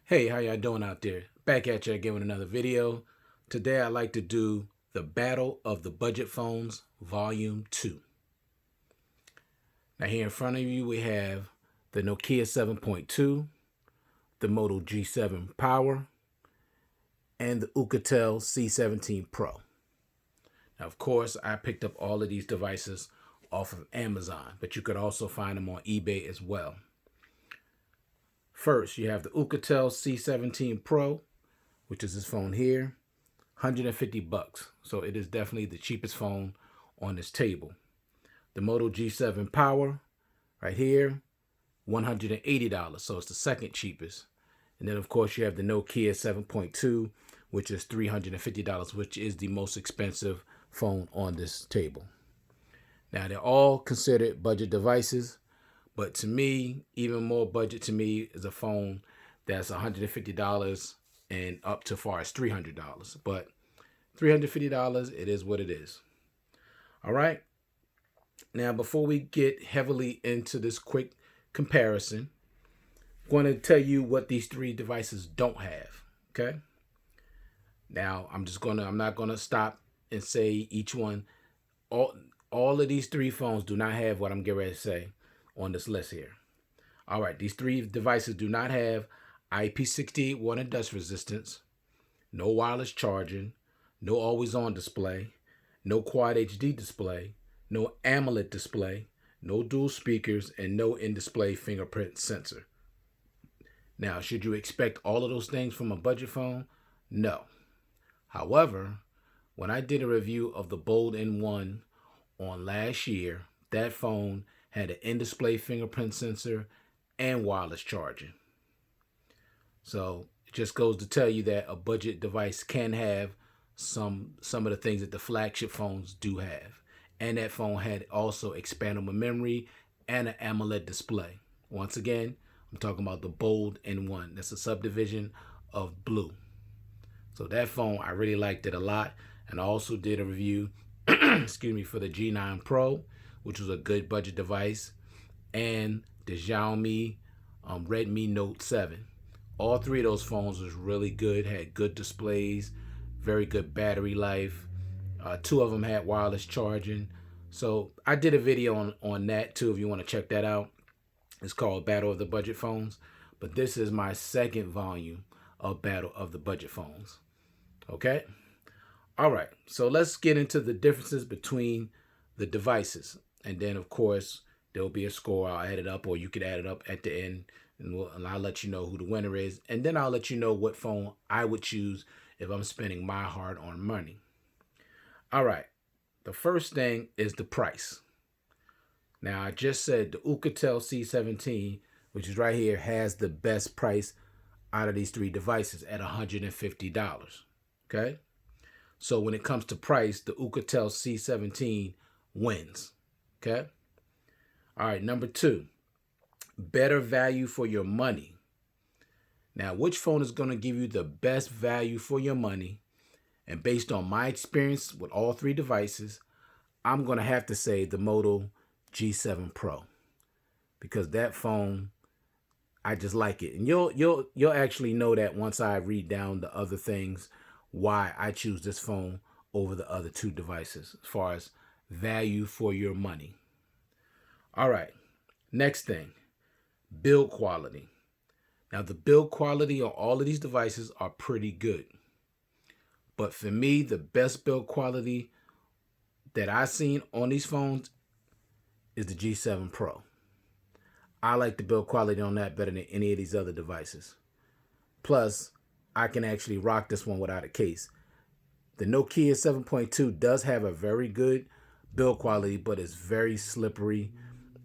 Hey, how y'all doing out there? Back at you again with another video. Today I'd like to do the Battle of the Budget Phones Volume 2. Now here in front of you we have the Nokia 7.2, the Moto G7 Power, and the Oukatel C17 Pro. Now of course I picked up all of these devices off of Amazon, but you could also find them on eBay as well. First, you have the Oukatel C17 Pro, which is this phone here, 150 bucks. So it is definitely the cheapest phone on this table. The Moto G7 Power, right here, $180. So it's the second cheapest. And then of course you have the Nokia 7.2, which is $350, which is the most expensive phone on this table. Now they're all considered budget devices. But to me, even more budget to me is a phone that's $150 and up to far as $300. But $350, it is what it is. All right. Now, before we get heavily into this quick comparison, I'm going to tell you what these three devices don't have. Okay. Now, I'm not going to stop and say each one. All of these three phones do not have what I'm getting ready to say on this list here. All right, these three devices do not have IP68 water and dust resistance, no wireless charging, no always-on display, no Quad HD display, no AMOLED display, no dual speakers, and no in-display fingerprint sensor. Now, should you expect all of those things from a budget phone? No. However, when I did a review of the Bold N1 on last year, that phone had an in-display fingerprint sensor and wireless charging. So it just goes to tell you that a budget device can have some of the things that the flagship phones do have. And that phone had also expandable memory and an AMOLED display. Once again, I'm talking about the Bold N1. That's a subdivision of Blue. So that phone, I really liked it a lot. And I also did a review, excuse me, for the G9 Pro, which was a good budget device, and the Xiaomi Redmi Note 7. All three of those phones was really good, had good displays, very good battery life. Two of them had wireless charging. So I did a video on that too if you want to check that out. It's called Battle of the Budget Phones. But this is my second volume of Battle of the Budget Phones. Okay? All right, so let's get into the differences between the devices. And then, of course, there'll be a score. I'll add it up, or you could add it up at the end, and I'll let you know who the winner is. And then I'll let you know what phone I would choose if I'm spending my hard-earned money. All right, the first thing is the price. Now, I just said the Oukatel C17, which is right here, has the best price out of these three devices at $150. Okay? So when it comes to price, the Oukatel C17 wins. Okay? All right, number two, better value for your money. Now, which phone is going to give you the best value for your money? And based on my experience with all three devices, I'm going to have to say the Moto G7 Pro, because that phone, I just like it. And you'll actually know that once I read down the other things why I choose this phone over the other two devices as far as value for your money. All right, next thing, build quality. Now the build quality on all of these devices are pretty good. But for me, the best build quality that I've seen on these phones is the G7 Pro. I like the build quality on that better than any of these other devices. Plus, I can actually rock this one without a case. The Nokia 7.2 does have a very good build quality, but it's very slippery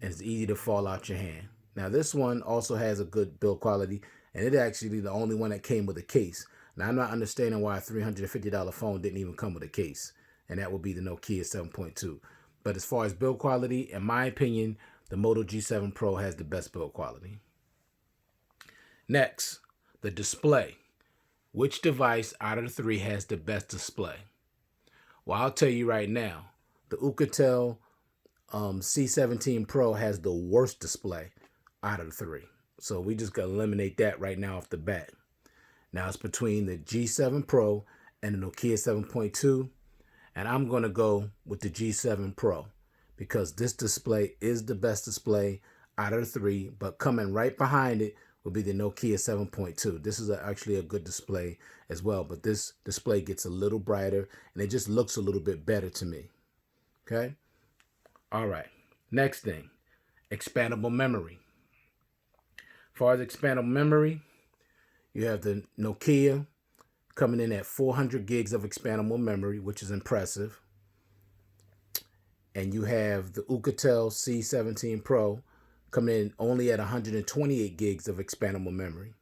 and it's easy to fall out your hand. Now this one also has a good build quality, and it's actually the only one that came with a case. Now I'm not understanding why a $350 phone didn't even come with a case, and that would be the Nokia 7.2. But as far as build quality, in my opinion, the Moto G7 Pro has the best build quality. Next, the display. Which device out of the three has the best display? Well, I'll tell you right now, the Oukatel C17 Pro has the worst display out of the three. So we just got to eliminate that right now off the bat. Now it's between the G7 Pro and the Nokia 7.2. And I'm going to go with the G7 Pro because this display is the best display out of the three, but coming right behind it will be the Nokia 7.2. This is actually a good display as well, but this display gets a little brighter and it just looks a little bit better to me. Okay. All right. Next thing, expandable memory. As far as expandable memory, you have the Nokia coming in at 400 gigs of expandable memory, which is impressive. And you have the Alcatel C17 Pro coming in only at 128 gigs of expandable memory.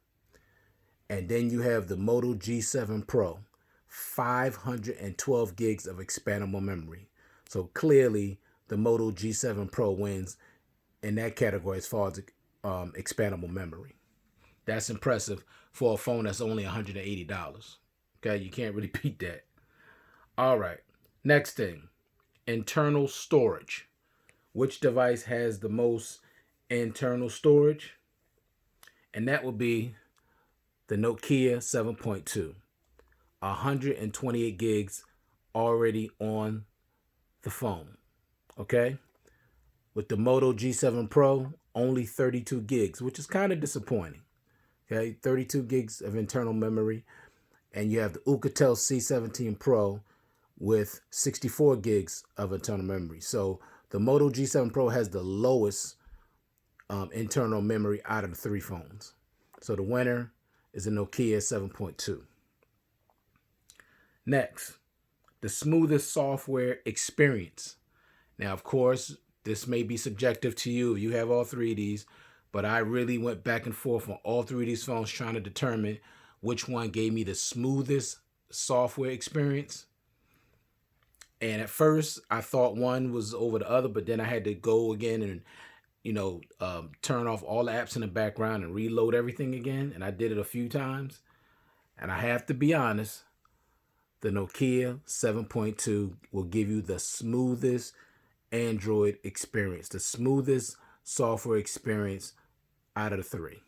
And then you have the Moto G7 Pro, 512 gigs of expandable memory. So clearly the Moto G7 Pro wins in that category as far as expandable memory. That's impressive for a phone that's only $180. Okay, you can't really beat that. All right, next thing, internal storage. Which device has the most internal storage? And that will be the Nokia 7.2. 128 gigs already on the phone. Okay, with the Moto G7 Pro, only 32 gigs, which is kind of disappointing. Okay, 32 gigs of internal memory. And you have the Alcatel C17 Pro with 64 gigs of internal memory. So the Moto G7 Pro has the lowest internal memory out of the three phones. So the winner is the Nokia 7.2. Next, the smoothest software experience. Now, of course, this may be subjective to you if you have all three of these, but I really went back and forth on all three of these phones trying to determine which one gave me the smoothest software experience. And at first I thought one was over the other, but then I had to go again and, turn off all the apps in the background and reload everything again. And I did it a few times. And I have to be honest, the Nokia 7.2 will give you the smoothest Android experience, the smoothest software experience out of the three.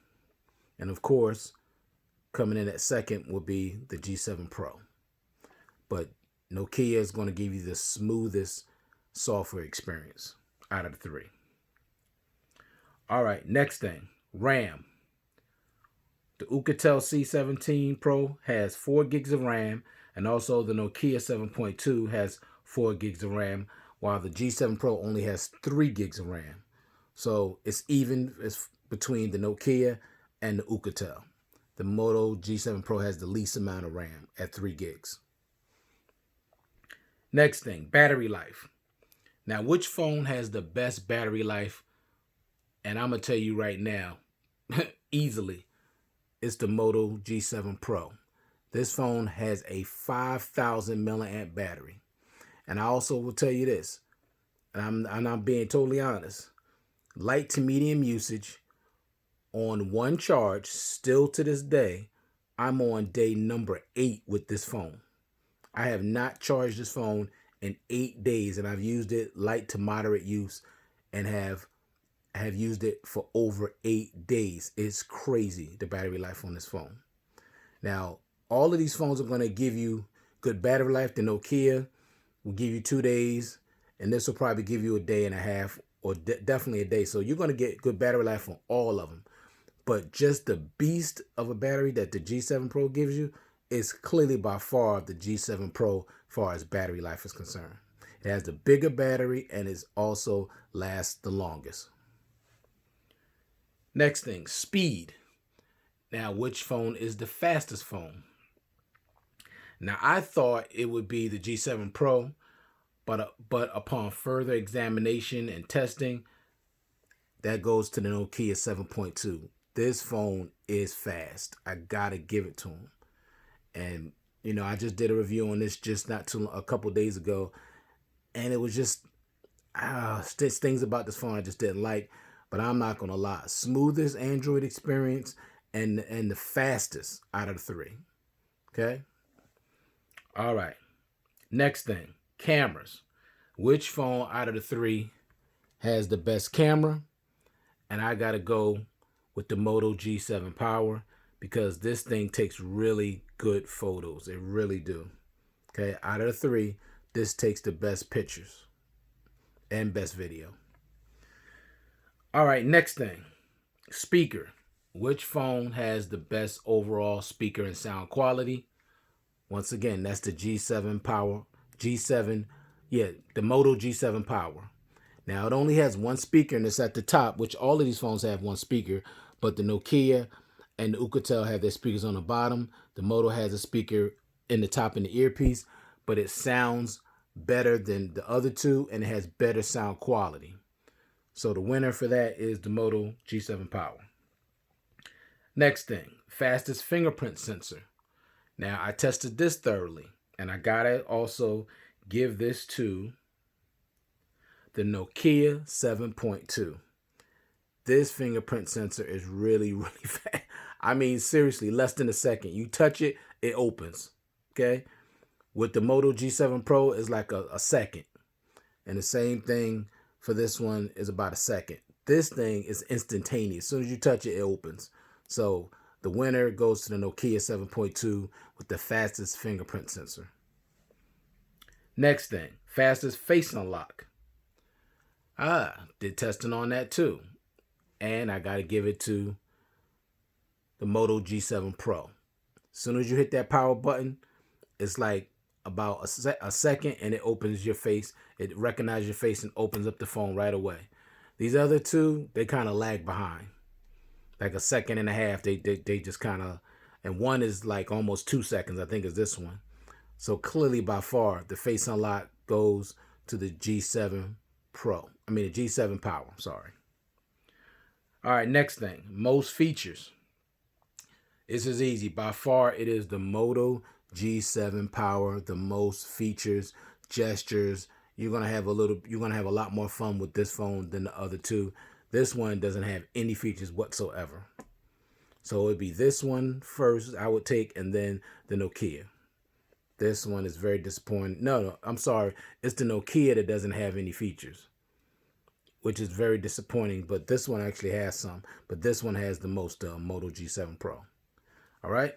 And of course, coming in at second will be the G7 Pro. But Nokia is going to give you the smoothest software experience out of the three. All right, next thing, RAM. The Alcatel C17 Pro has 4 gigs of RAM, and also the Nokia 7.2 has 4 gigs of RAM, while the G7 Pro only has 3 gigs of RAM. So it's even between the Nokia and the Alcatel. The Moto G7 Pro has the least amount of RAM at 3 gigs. Next thing, battery life. Now, which phone has the best battery life? And I'm going to tell you right now, easily, it's the Moto G7 Pro. This phone has a 5,000 milliamp battery. And I also will tell you this, and I'm being totally honest, light to medium usage on one charge, still to this day, I'm on day number 8 with this phone. I have not charged this phone in 8 days, and I've used it light to moderate use and have used it for over 8 days. It's crazy, the battery life on this phone. Now, all of these phones are going to give you good battery life. The Nokia will give you 2 days, and this will probably give you a day and a half, or definitely a day. So you're going to get good battery life on all of them. But just the beast of a battery that the G7 Pro gives you is clearly by far the G7 Pro as far as battery life is concerned. It has the bigger battery and it also lasts the longest. Next thing, speed. Now, which phone is the fastest phone? Now, I thought it would be the G7 Pro, but upon further examination and testing, that goes to the Nokia 7.2. This phone is fast. I gotta give it to him. And I just did a review on this just a couple days ago, and it was just things about this phone I just didn't like. But I'm not gonna lie, smoothest Android experience and the fastest out of the three. Okay. All right. Next thing, cameras. Which phone out of the three has the best camera? And I gotta go with the Moto G7 Power because this thing takes really good photos. It really do. Okay, out of the three, this takes the best pictures and best video. All right, next thing, speaker. Which phone has the best overall speaker and sound quality? Once again, that's the G7 Power. The Moto G7 Power. Now, it only has one speaker, and it's at the top, which all of these phones have one speaker, but the Nokia and the Alcatel have their speakers on the bottom. The Moto has a speaker in the top in the earpiece, but it sounds better than the other two, and it has better sound quality. So the winner for that is the Moto G7 Power. Next thing, fastest fingerprint sensor. Now, I tested this thoroughly, and I gotta also give this to the Nokia 7.2. This fingerprint sensor is really, really fast. I mean, seriously, less than a second. You touch it, it opens. Okay? With the Moto G7 Pro, it's like a second. And the same thing for this one is about a second. This thing is instantaneous. As soon as you touch it, it opens. So the winner goes to the Nokia 7.2 with the fastest fingerprint sensor. Next thing, fastest face unlock. Did testing on that too. And I got to give it to the Moto G7 Pro. As soon as you hit that power button, it's like about a second and it opens your face. It recognizes your face and opens up the phone right away. These other two, they kind of lag behind. Like a second and a half, they just kind of, and one is like almost 2 seconds, I think is this one. So clearly by far, the face unlock goes to the G7 Pro. The G7 Power, sorry. All right, next thing, most features. This is easy. By far, it is the Moto G7 Power, the most features, gestures. You're gonna have a lot more fun with this phone than the other two. This one doesn't have any features whatsoever. So it'd be this one first I would take, and then the Nokia. This one is very disappointing. No, I'm sorry. It's the Nokia that doesn't have any features, which is very disappointing. But this one actually has some. But this one has the most, Moto G7 Pro. All right.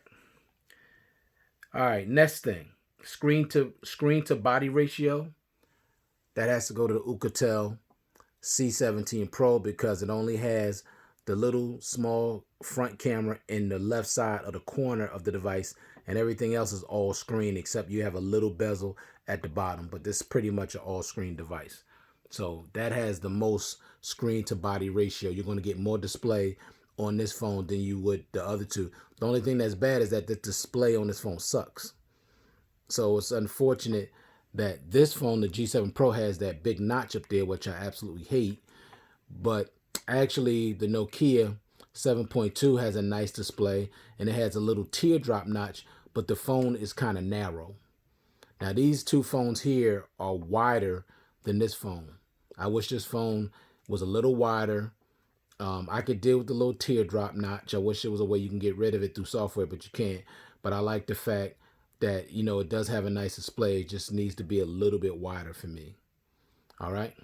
All right. Next thing, screen to body ratio. That has to go to the Alcatel C17 Pro because it only has the little small front camera in the left side of the corner of the device, and everything else is all screen except you have a little bezel at the bottom, but this is pretty much an all screen device. So that has the most screen to body ratio. You're going to get more display on this phone than you would the other two. The only thing that's bad is that the display on this phone sucks. So it's unfortunate that this phone, the G7 Pro, has that big notch up there, which I absolutely hate. But actually, the Nokia 7.2 has a nice display, and it has a little teardrop notch, but the phone is kind of narrow. Now, these two phones here are wider than this phone. I wish this phone was a little wider. I could deal with the little teardrop notch. I wish there was a way you can get rid of it through software, but you can't. But I like the fact that, it does have a nice display. It just needs to be a little bit wider for me. All right.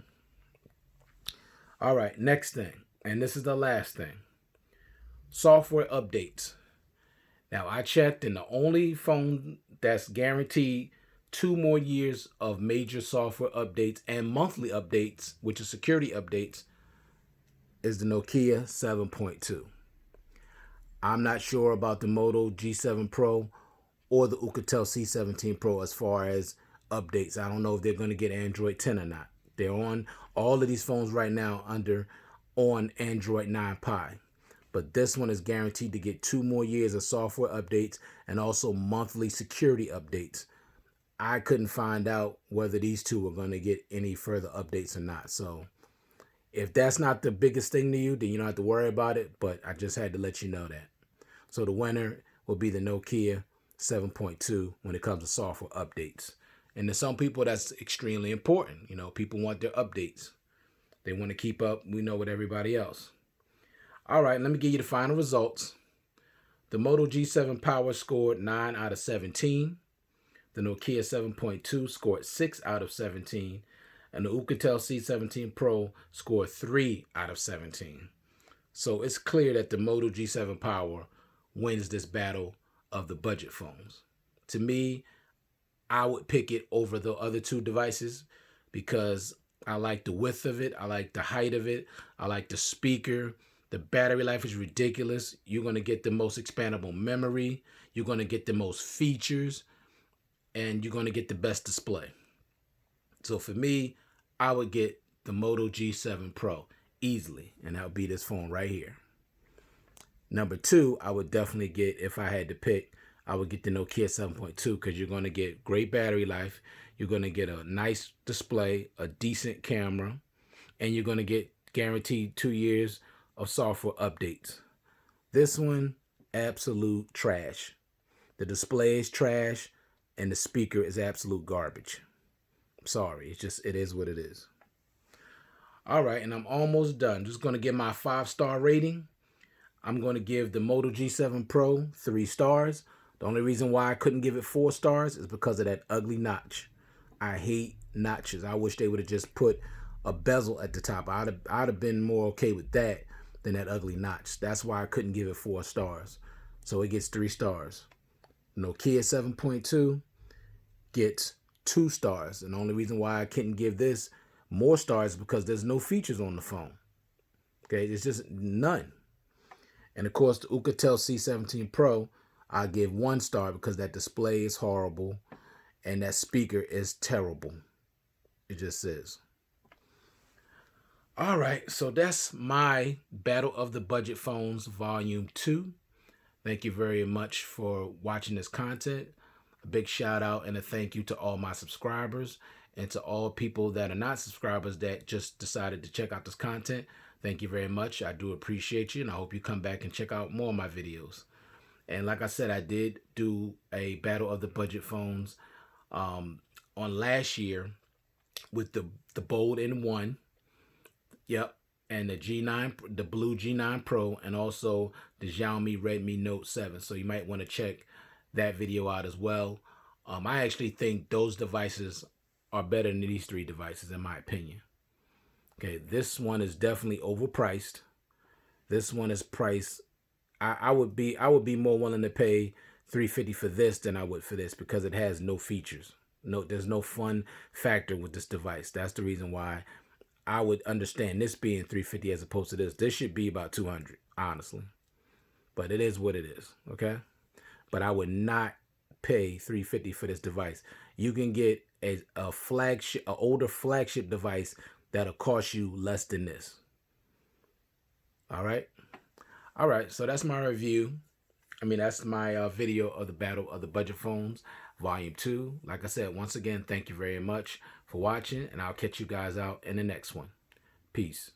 All right, next thing, and this is the last thing, software updates. Now, I checked, and the only phone that's guaranteed 2 more years of major software updates and monthly updates, which are security updates, is the Nokia 7.2. I'm not sure about the Moto G7 Pro or the Alcatel C17 Pro as far as updates. I don't know if they're going to get Android 10 or not. They're on all of these phones right now on Android 9 Pie. But this one is guaranteed to get 2 more years of software updates and also monthly security updates. I couldn't find out whether these two are going to get any further updates or not. So if that's not the biggest thing to you, then you don't have to worry about it. But I just had to let you know that. So the winner will be the Nokia 7.2 when it comes to software updates. And to some people, that's extremely important. People want their updates. They want to keep up, with everybody else. All right, let me give you the final results. The Moto G7 Power scored 9 out of 17. The Nokia 7.2 scored 6 out of 17. And the Alcatel C17 Pro scored 3 out of 17. So it's clear that the Moto G7 Power wins this battle of the budget phones. To me, I would pick it over the other two devices because I like the width of it. I like the height of it. I like the speaker. The battery life is ridiculous. You're going to get the most expandable memory. You're going to get the most features. And you're going to get the best display. So for me, I would get the Moto G7 Pro easily. And that would be this phone right here. Number two, I would definitely get, if I had to pick, I would get the Nokia 7.2 because you're going to get great battery life. You're going to get a nice display, a decent camera, and you're going to get guaranteed 2 years of software updates. This one, absolute trash. The display is trash and the speaker is absolute garbage. Sorry, it is what it is. All right, and I'm almost done. Just going to give my 5-star rating. I'm going to give the Moto G7 Pro 3 stars. The only reason why I couldn't give it 4 stars is because of that ugly notch. I hate notches. I wish they would have just put a bezel at the top. I'd have been more okay with that than that ugly notch. That's why I couldn't give it 4 stars. So it gets 3 stars. Nokia 7.2 gets 2 stars. And the only reason why I couldn't give this more stars is because there's no features on the phone. Okay, there's just none. And of course, the Alcatel C17 Pro, I give 1 star because that display is horrible and that speaker is terrible. It just is. All right, so that's my Battle of the Budget Phones Volume 2. Thank you very much for watching this content. A big shout out and a thank you to all my subscribers and to all people that are not subscribers that just decided to check out this content. Thank you very much. I do appreciate you, and I hope you come back and check out more of my videos. And like I said, I did do a Battle of the Budget Phones on last year with the Bold N1. Yep. And the G9, the blue G9 Pro, and also the Xiaomi Redmi Note 7. So you might want to check that video out as well. I actually think those devices are better than these 3 devices, in my opinion. Okay, this one is definitely overpriced. This one is priced. I would be more willing to pay $350 for this than I would for this because it has no features. There's no fun factor with this device. That's the reason why I would understand this being $350 as opposed to this. This should be about $200, honestly. But it is what it is, okay? But I would not pay $350 for this device. You can get an older flagship device that'll cost you less than this. All right? All right, so that's my review. That's my video of the Battle of the Budget Phones, Volume 2. Like I said, once again, thank you very much for watching, and I'll catch you guys out in the next one. Peace.